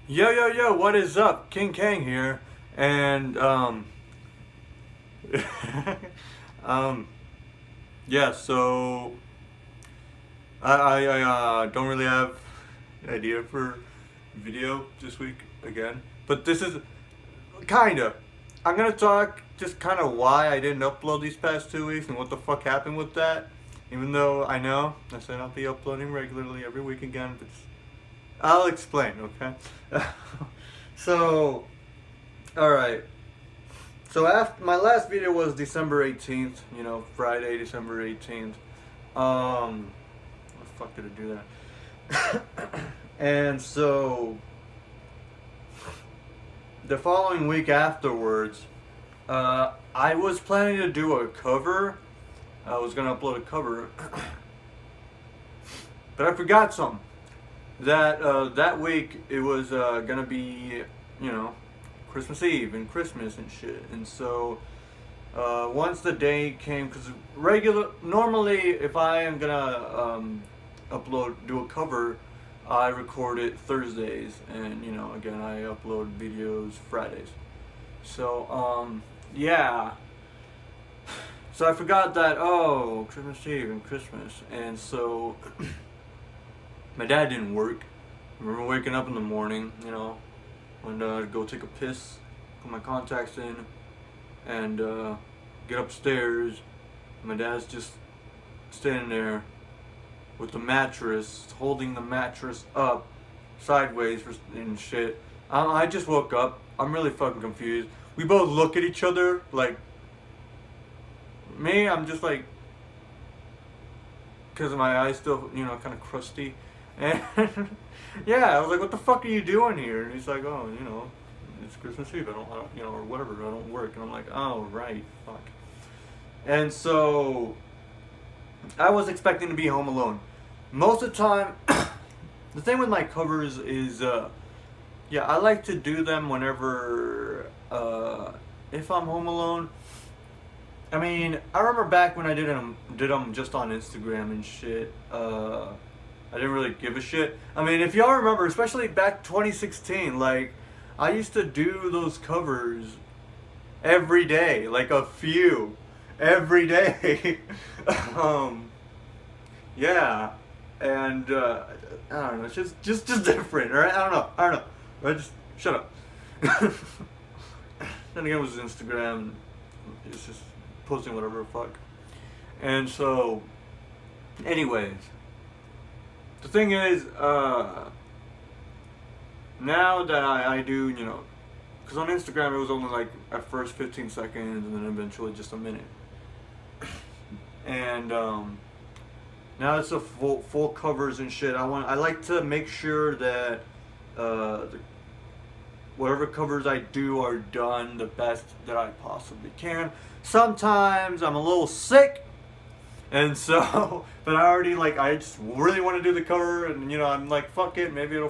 Yo, yo, yo, what is up? King Kang here. And, um, yeah, so I don't really have an idea for video this week again. But this is kinda. I'm gonna talk just kinda why I didn't upload these past 2 weeks and what the fuck happened with that. Even though I know I said I'll be uploading regularly every week again, but I'll explain, okay? So, alright. So after my last video was December 18th, Friday, December 18th. What the fuck did I do that? And so the following week afterwards, I was planning to do a cover. I was gonna upload a cover, but I forgot something. That week it was gonna be, Christmas Eve and Christmas and shit. And so once the day came, because normally if I am gonna do a cover, I record it Thursdays, and again I upload videos Fridays. So yeah. So I forgot that, Christmas Eve and Christmas, and so my dad didn't work. I remember waking up in the morning, when I'd go take a piss, put my contacts in, and get upstairs. My dad's just standing there with the mattress, holding the mattress up sideways and shit. I just woke up. I'm really fucking confused. We both look at each other like, me, I'm just like, because my eyes still, kind of crusty. And yeah, I was like, what the fuck are you doing here? And he's like, oh, it's Christmas Eve. I don't, or whatever. I don't work. And I'm like, oh, right, fuck. And so I was expecting to be home alone. Most of the time, the thing with my covers is, I like to do them whenever, if I'm home alone. I mean, I remember back when I did them just on Instagram and shit. I didn't really give a shit. I mean, if y'all remember, especially back 2016, like, I used to do those covers every day, like a few, every day. Yeah, and I don't know, it's just different, right? I don't know. I just shut up. Then again, it was Instagram. It's just posting whatever the fuck. And so, anyways. The thing is, now that I do, because on Instagram it was only like at first 15 seconds and then eventually just a minute. And now it's a full covers and shit. I like to make sure that whatever covers I do are done the best that I possibly can. Sometimes I'm a little sick. And so, but I just really want to do the cover, and I'm like, fuck it, maybe I'll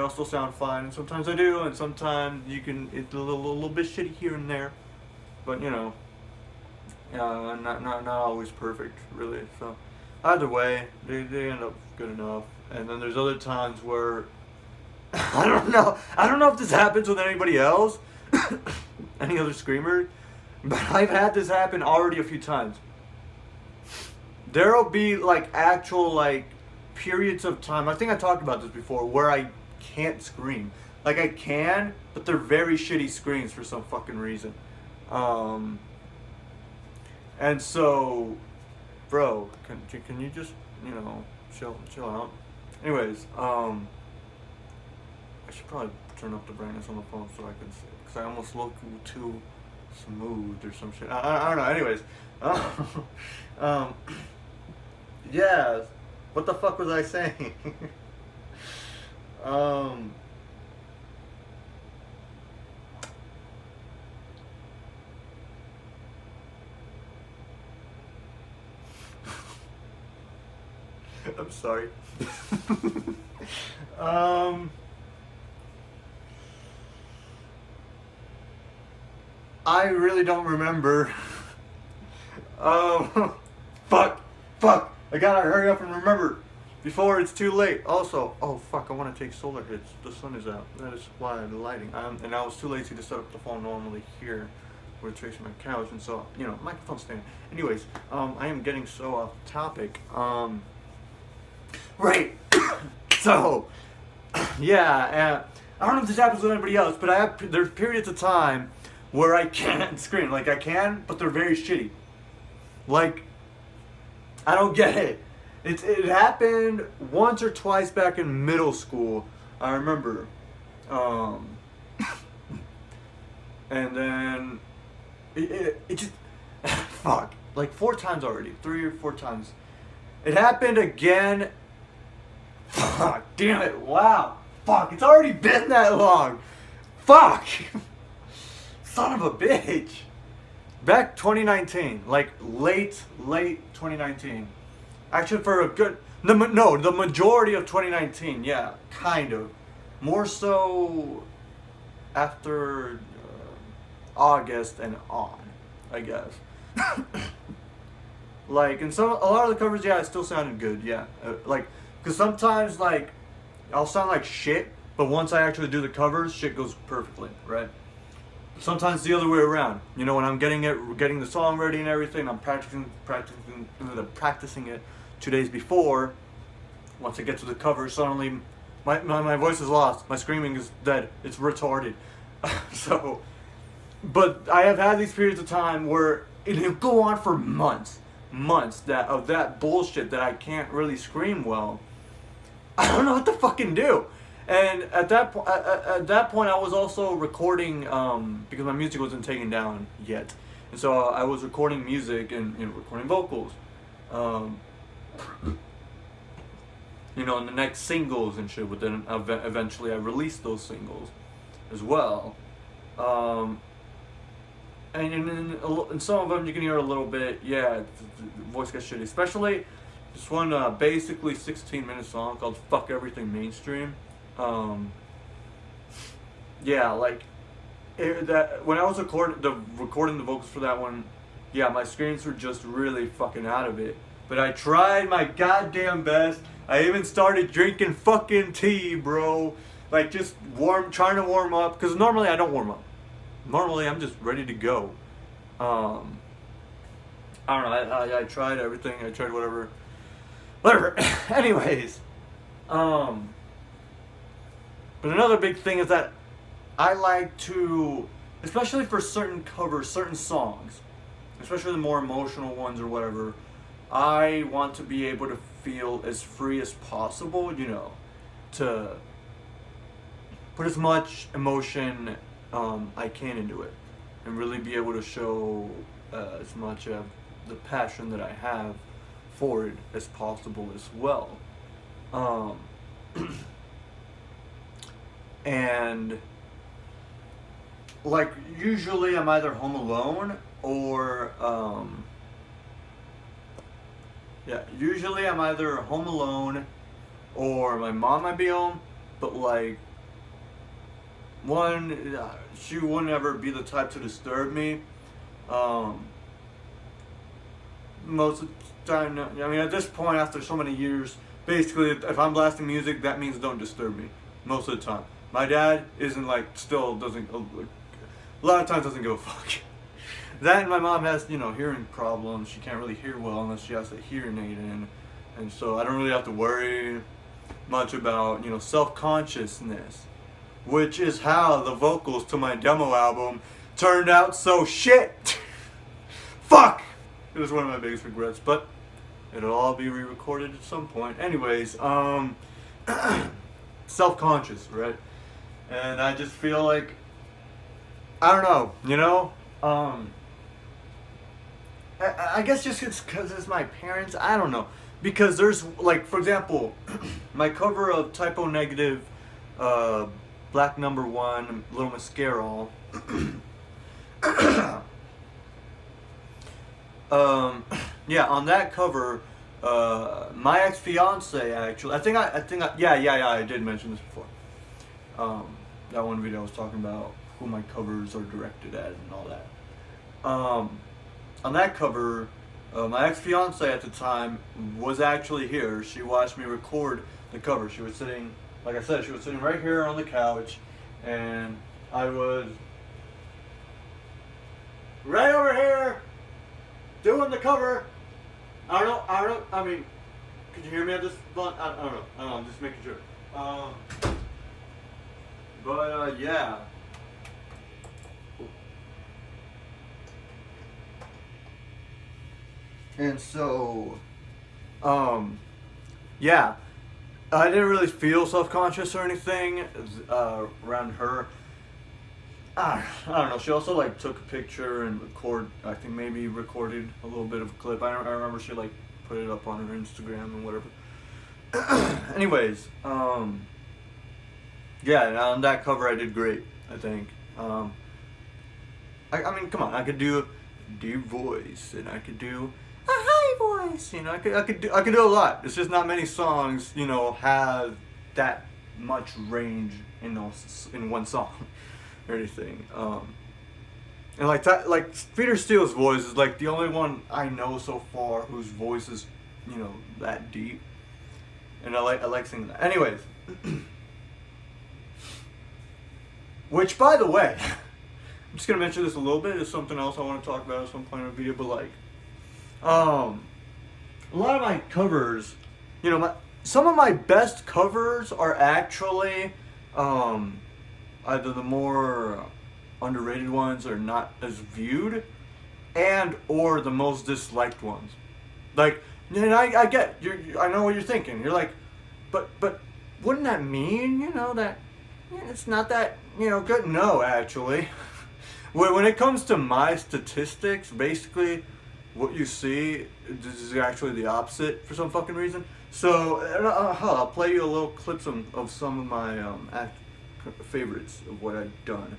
still sound fine. And sometimes I do, and sometimes it's a little bit shitty here and there, but not always perfect, really. So either way, they end up good enough. And then there's other times where I don't know if this happens with anybody else, any other screamer, but I've had this happen already a few times. There'll be actual periods of time, I think I talked about this before, where I can't scream. Like I can, but they're very shitty screams for some fucking reason. And so, bro, can you just, chill out? Anyways, I should probably turn up the brightness on the phone so I can see, because I almost look too smooth or some shit. I don't know, anyways. Yeah, what the fuck was I saying? I'm sorry. I really don't remember. Fuck. I gotta hurry up and remember. before it's too late. Also, oh fuck, I want to take solar hits. The sun is out. That is why the lighting. And I was too lazy to set up the phone normally here, where it's facing my couch, and so microphone stand. Anyways, I am getting so off topic. Right. So, yeah. I don't know if this happens with anybody else, but there's periods of time where I can't scream. Like I can, but they're very shitty. Like, I don't get it. It happened once or twice back in middle school. I remember. And then it just fuck, like 4 times already, 3 or 4 times. It happened again. Fuck, damn it! Wow, fuck, it's already been that long. Fuck, son of a bitch. Back 2019, like late 2019. Actually, for a good the majority of 2019. Yeah, kind of. More so after August and on, I guess. Like, and a lot of the covers, yeah, it still sounded good, yeah. Like, because sometimes, like, I'll sound like shit, but once I actually do the covers, shit goes perfectly, right? Sometimes the other way around. You know, when I'm getting the song ready and everything, I'm practicing it 2 days before. Once I get to the cover, suddenly my voice is lost. My screaming is dead. It's retarded. So, but I have had these periods of time where it'll go on for months of that bullshit that I can't really scream well. I don't know what to fucking do. And at that point, I was also recording because my music wasn't taken down yet, and so I was recording music and recording vocals. And the next singles and shit. But then eventually I released those singles as well. And in some of them you can hear a little bit, yeah, the voice gets shitty. Especially this one basically 16-minute song called Fuck Everything Mainstream. Yeah, like, when I was recording the vocals for that one, yeah, my screams were just really fucking out of it. But I tried my goddamn best. I even started drinking fucking tea, bro. Like, just trying to warm up. Because normally I don't warm up. Normally I'm just ready to go. I don't know, I tried everything. I tried whatever. Anyways. But another big thing is that I like to, especially for certain covers, certain songs, especially the more emotional ones or whatever, I want to be able to feel as free as possible, to put as much emotion I can into it, and really be able to show as much of the passion that I have for it as possible as well. And like, usually I'm either home alone or usually I'm either home alone or my mom might be home, but like, she wouldn't ever be the type to disturb me. Most of the time, I mean, at this point, after so many years, basically, if I'm blasting music, that means don't disturb me. Most of the time. My dad isn't like, still doesn't, a lot of times doesn't give a fuck. That, and my mom has, hearing problems. She can't really hear well unless she has a hearing aid in. And so I don't really have to worry much about, self-consciousness. Which is how the vocals to my demo album turned out so shit. Fuck! It was one of my biggest regrets, but it'll all be re-recorded at some point. Anyways, self-conscious, right? And I just feel like, I don't know, I guess just it's because it's my parents, I don't know. Because there's, like, for example, my cover of Typo Negative, Black Number 1, Little Mascara. Yeah, on that cover, my ex-fiance actually, I did mention this before. That one video I was talking about who my covers are directed at and all that. On that cover, My ex-fiance at the time was actually here. She watched me record the cover. She was sitting, like I said, she was sitting right here on the couch, and I was right over here doing the cover. I mean, could you hear me at this blunt? I don't know, I'm just making sure. Yeah. And so, yeah, I didn't really feel self-conscious or anything around her. I don't know. She also like took a picture and I think maybe recorded a little bit of a clip. I remember she like put it up on her Instagram and whatever. Anyways, yeah, and on that cover I did great, I think. I mean, come on, I could do a deep voice, and I could do a high voice. You know, I could do a lot. It's just not many songs, you know, have that much range in one song or anything. And like that, like Peter Steele's voice is like the only one I know so far whose voice is, you know, that deep. And I like singing that. Anyways, which, by the way, I'm just gonna mention this a little bit. It's something else I want to talk about at some point in the video. But like, a lot of my covers, you know, some of my best covers are actually either the more underrated ones or not as viewed, and or the most disliked ones. Like, and I get I know what you're thinking. You're like, but wouldn't that mean, you know, that it's not that, you know, good? No, actually. When it comes to my statistics, basically what you see is actually the opposite for some fucking reason. So I'll play you a little clips of some of my favorites of what I've done.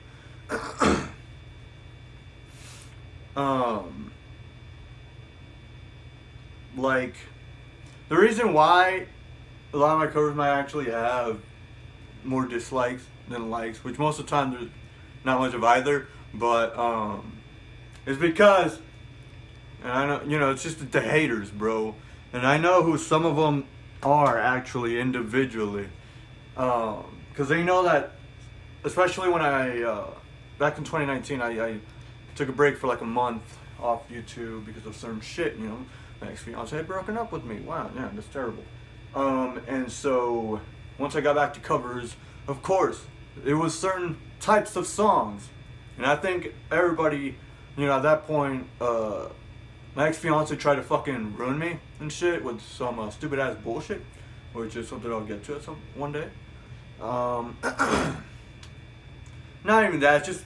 Like, the reason why a lot of my covers might actually have more dislikes than likes, which most of the time there's not much of either, but it's because, and I know, you know, it's just the haters, bro, and I know who some of them are actually individually, because they know that, especially when back in 2019, I took a break for like a month off YouTube because of certain shit, you know. My ex-fiance had broken up with me. Wow, yeah, that's terrible. And so once I got back to covers, of course, it was certain types of songs. And I think everybody, you know, at that point, my ex-fiance tried to fucking ruin me and shit with some stupid ass bullshit, which is something I'll get to one day. Not even that, just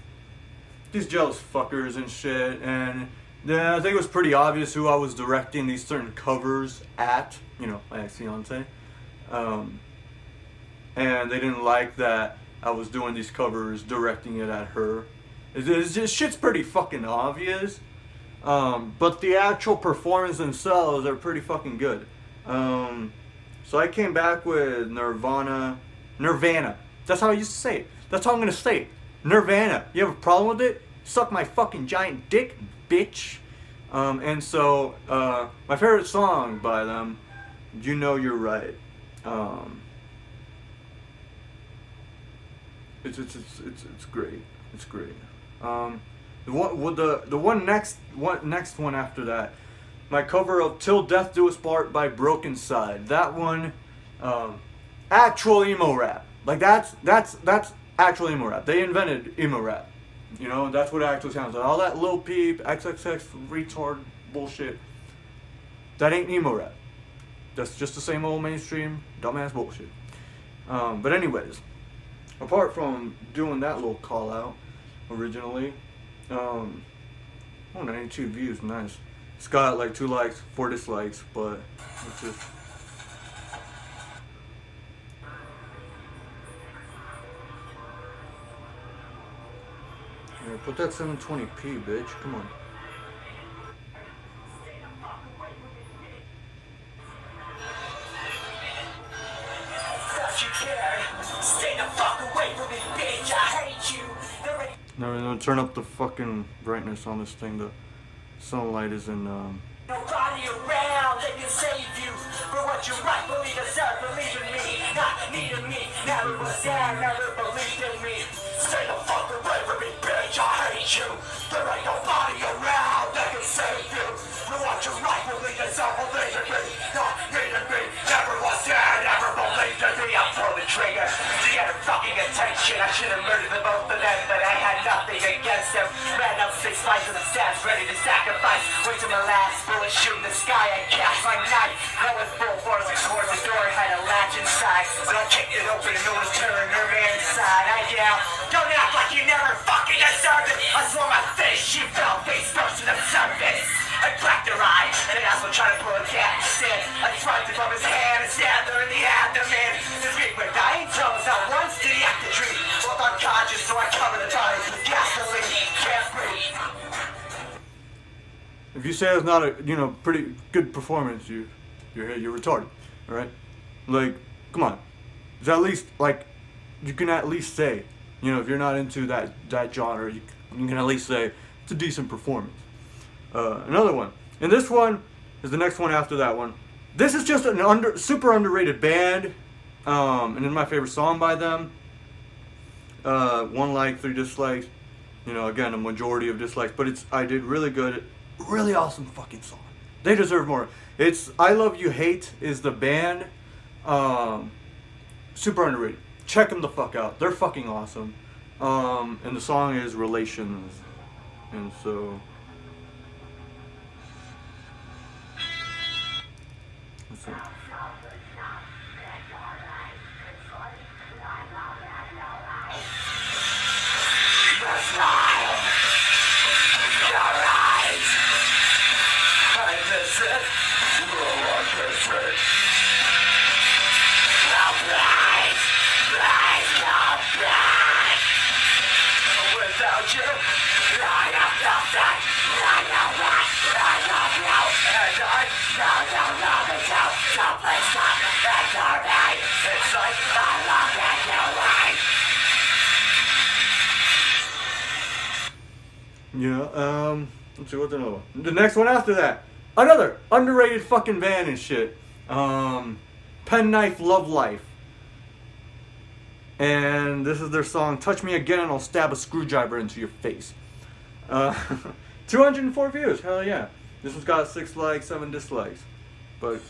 these jealous fuckers and shit. And then I think it was pretty obvious who I was directing these certain covers at, you know, my ex-fiance. And they didn't like that I was doing these covers, directing it at her. It's just, shit's pretty fucking obvious. But the actual performance themselves are pretty fucking good. So I came back with Nirvana. That's how I used to say it. That's how I'm gonna say it. Nirvana. You have a problem with it? Suck my fucking giant dick, bitch. And so my favorite song by them, You Know You're Right. It's great. It's great. The next one after that, my cover of Till Death Do Us Part by Broken Side. That one, actual emo rap. Like that's actual emo rap. They invented emo rap. You know, that's what it actually sounds like. All that Lil Peep, XXX, retard bullshit, that ain't emo rap. That's just the same old mainstream dumbass bullshit. But anyways, apart from doing that little call out originally, 92 views, nice. It's got like 2 likes, 4 dislikes, but it's just. Yeah, put that 720p, bitch. Come on. Now we're gonna turn up the fucking brightness on this thing. The sunlight is in Nobody around that can save you for what you rightfully deserve. Believe in me, not needing me. Never was there, never believed in me. Stay the fuck away from me, bitch. I hate you. There ain't nobody around that can save you for what you rightfully deserve. Believe in me, not needing me. Never was there, never believed in me. I pulled the trigger to get her fucking attention. I should have murdered the both of them, but I had nothing against them. Ran up 6 flights of the steps, ready to sacrifice. Wait till my last bullet shooting the sky. I cast my knife. I went full force towards the door. Had a latch inside, but I kicked it open and it was tearing her man inside. I yelled, don't act like you never fucking deserved it. I swore my face. She fell face first to the surface. I cracked her eye, and asshole tried to pull a cat instead. I swiped it from his hand and stabbed her in the abdomen. The feet were dying toes. Not once did he act the treat. Both unconscious, so I covered the bodies with gasoline. Can't breathe. If you say it's not a pretty good performance, you're retarded, all right? Like, come on, is at least like you can at least say, if you're not into that genre, you can at least say it's a decent performance. Another one, and this one is the next one after that one. This is just an super underrated band, and it's my favorite song by them. 1 like, 3 dislikes. Again, a majority of dislikes, but I did really good. Really awesome fucking song. They deserve more. It's I Love You Hate is the band. Super underrated. Check them the fuck out. They're fucking awesome. And the song is Relations. And so let's see. Let's see what's another one. The next one after that, another underrated fucking band and shit. Penknife Love Life. And this is their song, Touch Me Again and I'll Stab a Screwdriver into Your Face. 204 views, hell yeah. This one's got 6 likes, 7 dislikes. But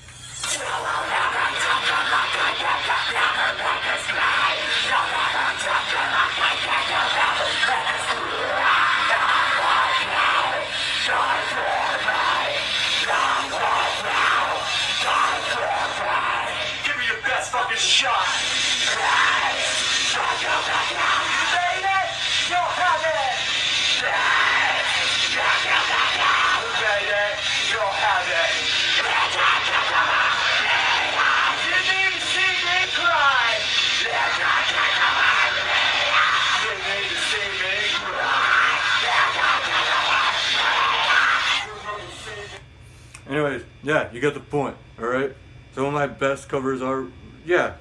shot. You made it. You'll have it. You made it. You'll have it. You need to see me cry. You need to see me cry. anyways, yeah, you get the point, alright? Some of my best covers are the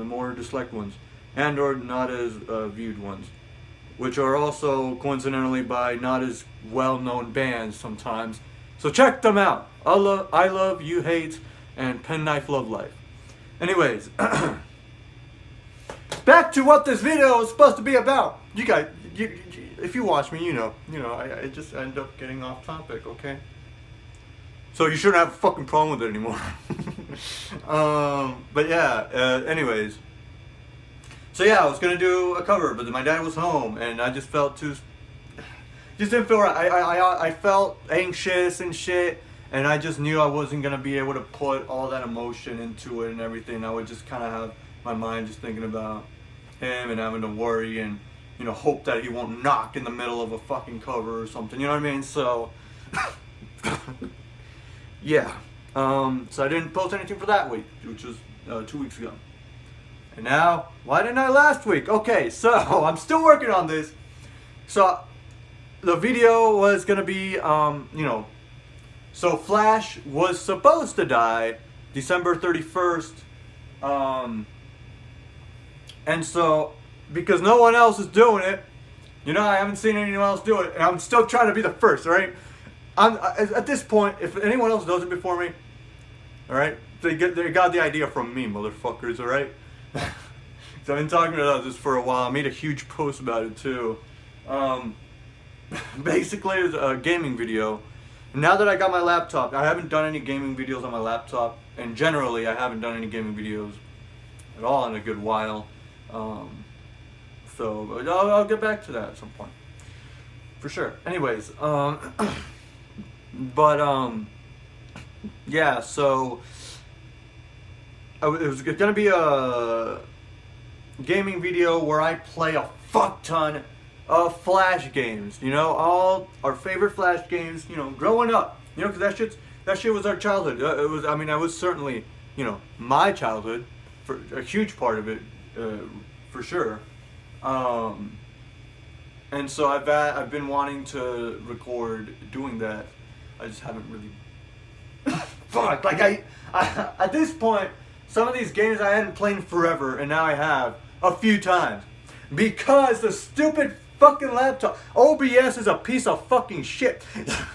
more disliked ones, and or not as viewed ones, which are also coincidentally by not as well-known bands sometimes. So check them out. I Love You Hate and Penknife Love Life. Anyways, back to what this video is supposed to be about. You guys, if you watch me, I just end up getting off topic, okay? So you shouldn't have a fucking problem with it anymore. But yeah, anyways. So yeah, I was gonna do a cover, but then my dad was home, and I just felt just didn't feel right. I felt anxious and shit, and I just knew I wasn't gonna be able to put all that emotion into it and everything. I would just kind of have my mind just thinking about him and having to worry and, hope that he won't knock in the middle of a fucking cover or something, you know what I mean? So, yeah. So I didn't post anything for that week, which was 2 weeks ago. And now, why didn't I last week? Okay, so I'm still working on this. So the video was gonna be, so Flash was supposed to die December 31st. And so, because no one else is doing it, I haven't seen anyone else do it, and I'm still trying to be the first, right? at this point, if anyone else does it before me, all right, they got the idea from me, motherfuckers. All right. So I've been talking about this for a while. I made a huge post about it too. Basically, it's a gaming video. Now that I got my laptop, I haven't done any gaming videos on my laptop, and generally, I haven't done any gaming videos at all in a good while. So I'll get back to that at some point, for sure. Anyways, yeah. So it was gonna be a gaming video where I play a fuck ton of Flash games. You know, all our favorite Flash games. You know, growing up. You know, because that shit was our childhood. It was. I mean, I was certainly, you know, my childhood, for a huge part of it, for sure. And so I've been wanting to record doing that. I just haven't really. Fuck. Like I at this point, some of these games I hadn't played forever, and now I have a few times because the stupid fucking laptop OBS is a piece of fucking shit.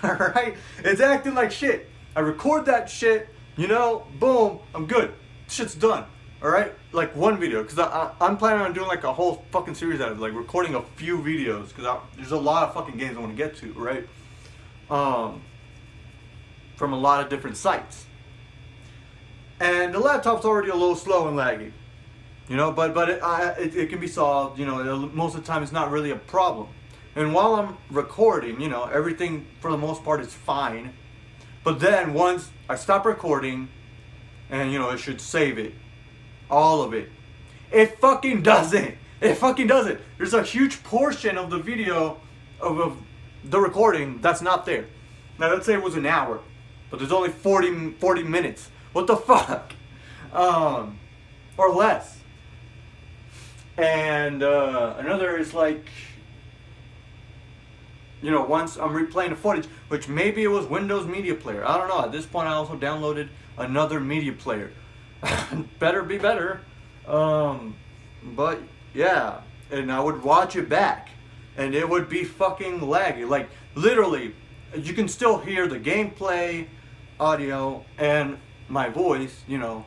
All right, it's acting like shit. I record that shit, you know, boom, I'm good. Shit's done. All right, like one video, because I'm planning on doing like a whole fucking series out of it, like recording a few videos, because there's a lot of fucking games I want to get to, right? From a lot of different sites. And the laptop's already a little slow and laggy, you know, but it can be solved, you know, most of the time it's not really a problem. And while I'm recording, you know, everything for the most part is fine. But then once I stop recording, and you know, it should save it. All of it. It fucking doesn't. It fucking doesn't. There's a huge portion of the video of the recording that's not there. Now let's say it was an hour, but there's only 40 minutes. What the fuck? Or less. And another is like, you know, once I'm replaying the footage, which maybe it was Windows Media Player. I don't know. At this point, I also downloaded another media player. Better be better. But yeah, and I would watch it back, and it would be fucking laggy. Like literally, you can still hear the gameplay audio and my voice, you know,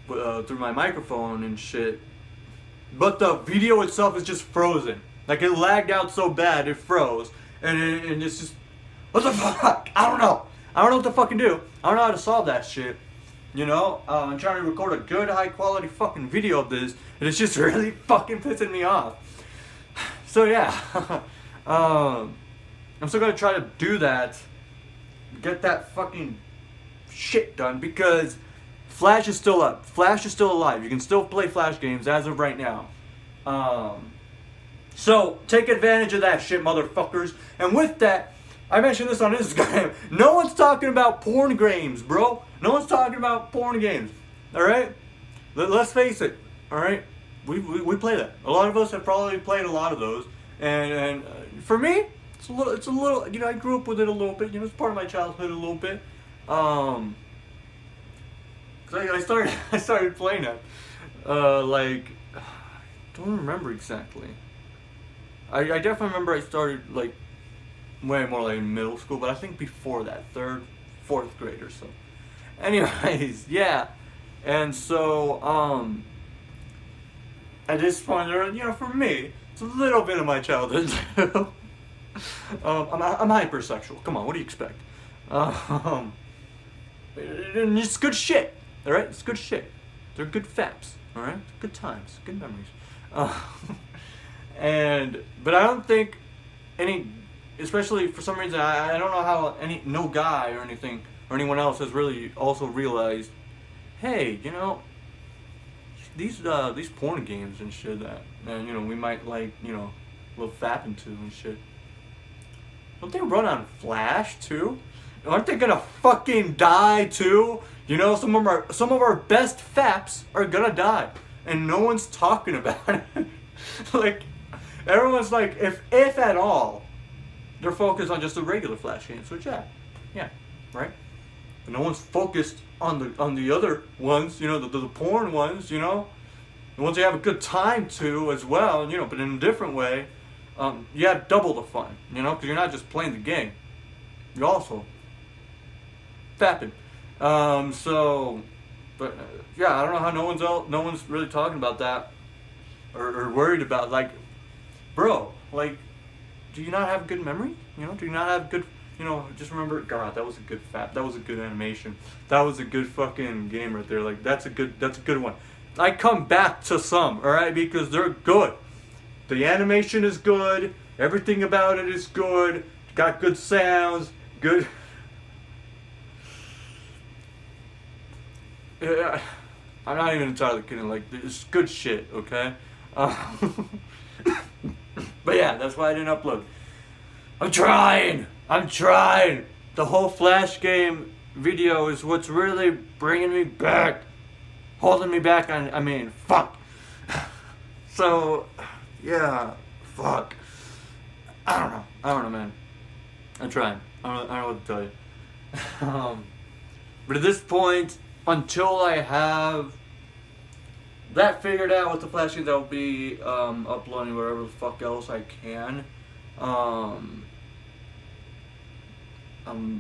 through my microphone and shit. But the video itself is just frozen. Like it lagged out so bad it froze, and it's just, what the fuck? I don't know. I don't know what to fucking do. I don't know how to solve that shit. You know, I'm trying to record a good, high quality fucking video of this, and it's just really fucking pissing me off. So yeah, I'm still gonna try to do that, get that fucking shit done, because Flash is still up. Flash is still alive. You can still play Flash games as of right now. So take advantage of that shit, motherfuckers. And with that, I mentioned this on Instagram. No one's talking about porn games, bro. No one's talking about porn games. All right? Let's face it. All right? We play that. A lot of us have probably played a lot of those. And for me, it's a little. You know, I grew up with it a little bit. You know, it's part of my childhood a little bit. Cause I started playing it. Like, I don't remember exactly. I definitely remember I started like way more like in middle school, but I think before that, 3rd, 4th grade or so. Anyways, yeah. And so, at this point, you know, for me, it's a little bit of my childhood too. I'm hypersexual. Come on, what do you expect? And it's good shit. All right, it's good shit. They're good faps. All right, good times, good memories. But I don't think any, especially for some reason, I don't know how no guy or anything or anyone else has really also realized, hey, you know, these porn games and shit that you know, we might like, you know, a little fapping to and shit. Don't they run on Flash too? Aren't they gonna fucking die too? You know, some of our best faps are gonna die, and no one's talking about it. Like, everyone's like, if at all, they're focused on just the regular Flash games, which yeah, right. But no one's focused on the other ones, you know, the porn ones, you know, the ones you have a good time to as well, you know, but in a different way. You have double the fun, you know, because you're not just playing the game. you also fapping. So, but yeah, I don't know how no one's really talking about that or worried about, like, bro, like, do you not have good memory? You know, do you not have good, you know, just remember, God, that was a good fap, that was a good animation, that was a good fucking game right there, like, that's a good one. I come back to some, alright, because they're good. The animation is good, everything about it is good, got good sounds, good. Yeah, I'm not even entirely kidding, like, it's good shit, okay? But yeah, that's why I didn't upload. I'm trying! The whole Flash game video is what's really bringing me back. Holding me back fuck. So, yeah, fuck. I don't know, man. I'm trying. I don't know what to tell you. But at this point, until I have that figured out with the Flash game, I'll be uploading whatever the fuck else I can.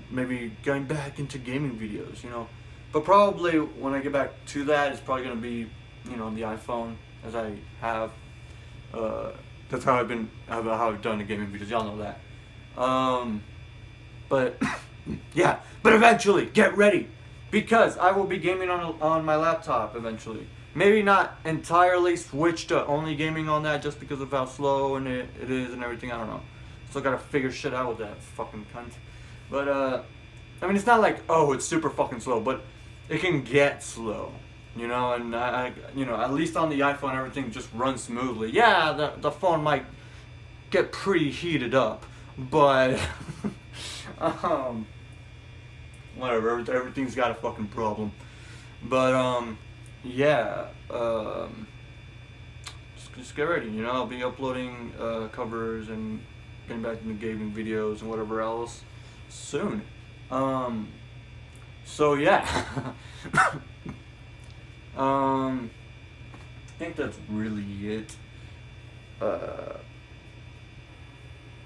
Maybe getting back into gaming videos, you know. But probably when I get back to that, it's probably gonna be, you know, the iPhone, as I have. That's how I've done the gaming videos. Y'all know that. But yeah. But eventually, get ready, because I will be gaming on my laptop eventually. Maybe not entirely switch to only gaming on that, just because of how slow and it is and everything. I don't know. Still gotta figure shit out with that fucking cunt. But I mean, it's not like, oh, it's super fucking slow, but it can get slow, you know. And I you know, at least on the iPhone, everything just runs smoothly. Yeah, the phone might get pretty heated up, but whatever. Everything's got a fucking problem. But yeah, just get ready, you know. I'll be uploading covers and getting back into gaming videos and whatever else soon. So yeah. I think that's really it.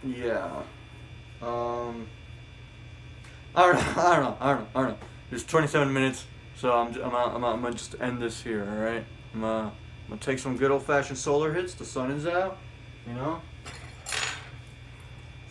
Yeah. I don't know. There's 27 minutes, so I'm gonna just end this here. All right. I'm gonna take some good old-fashioned solar hits. The sun is out, you know.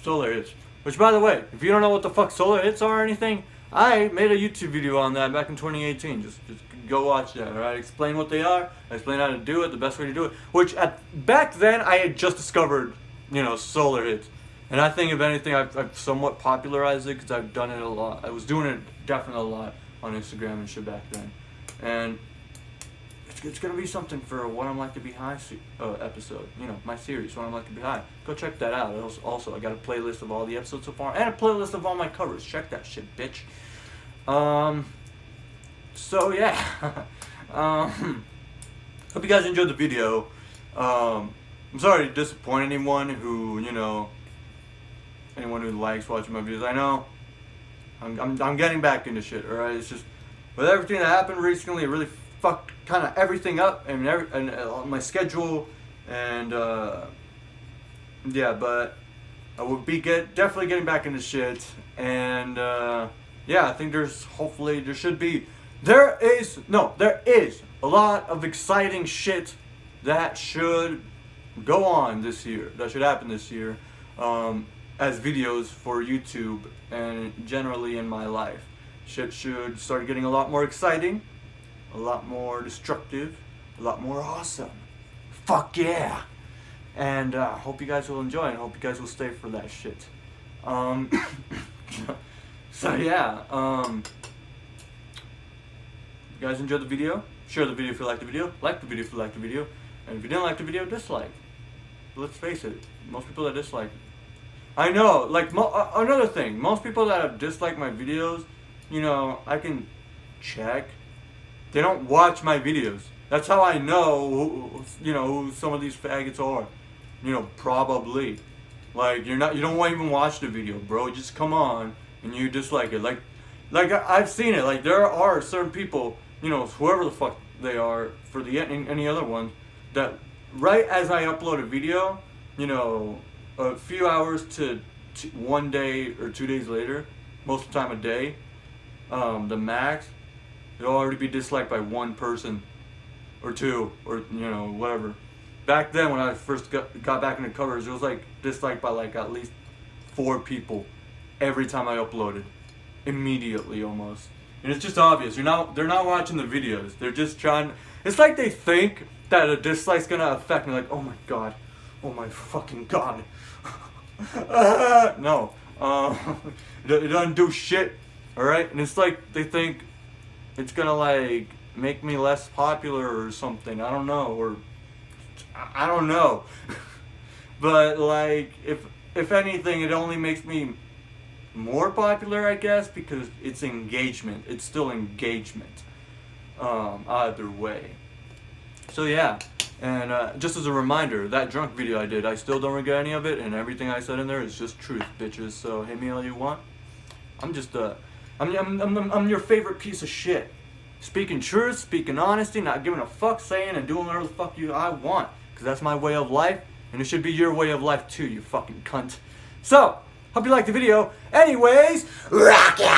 Solar hits. Which, by the way, if you don't know what the fuck solar hits are or anything, I made a YouTube video on that back in 2018. Just go watch that, alright? Explain what they are, explain how to do it, the best way to do it. Which, back then, I had just discovered, you know, solar hits. And I think, if anything, I've somewhat popularized it, because I've done it a lot. I was doing it definitely a lot on Instagram and shit back then. And it's going to be something for What I'm Like to Be High episode. You know, my series, What I'm Like to Be High. Go check that out. Also, I got a playlist of all the episodes so far, and a playlist of all my covers. Check that shit, bitch. So, yeah. Hope you guys enjoyed the video. I'm sorry to disappoint anyone who, you know, anyone who likes watching my videos. I know I'm getting back into shit, alright? It's just, with everything that happened recently, it really fucked kind of everything up, and my schedule, and yeah, but I will be definitely getting back into shit, and yeah, I think there is a lot of exciting shit that should go on this year, that should happen this year, as videos for YouTube and generally in my life. Shit should start getting a lot more exciting, a lot more destructive, a lot more awesome. Fuck yeah! And hope you guys will enjoy, and hope you guys will stay for that shit. So yeah, you guys enjoyed the video? Share the video if you liked the video. Like the video if you liked the video. And if you didn't like the video, dislike. Let's face it, most people that dislike. I know, like, another thing, most people that have disliked my videos, you know, I can check. They don't watch my videos. That's how I know, who some of these faggots are. You know, probably. Like, you don't even watch the video, bro. Just come on and you dislike it. Like I've seen it. Like, there are certain people, you know, whoever the fuck they are, for any other ones, that right as I upload a video, you know, a few hours to 1 day or 2 days later, most of the time a day, the max, it'll already be disliked by one person or two, or whatever. Back then when I first got back into covers, it was like disliked by like at least 4 people every time I uploaded, immediately almost. And it's just obvious. They're not watching the videos. They're just trying. It's like they think that a dislike's gonna affect me. Like, oh my god, oh my fucking god. No, it doesn't do shit. All right, and it's like they think it's gonna like make me less popular or something. I don't know, or I don't know. But like, if anything, it only makes me more popular, I guess, because it's engagement. It's still engagement. Either way. So yeah, and just as a reminder, that drunk video I did, I still don't regret any of it, and everything I said in there is just truth, bitches. So hit me all you want. I'm just I'm your favorite piece of shit. Speaking truth, speaking honesty, not giving a fuck, saying and doing whatever the fuck I want, because that's my way of life, and it should be your way of life too, you fucking cunt. So, hope you liked the video. Anyways, rock it!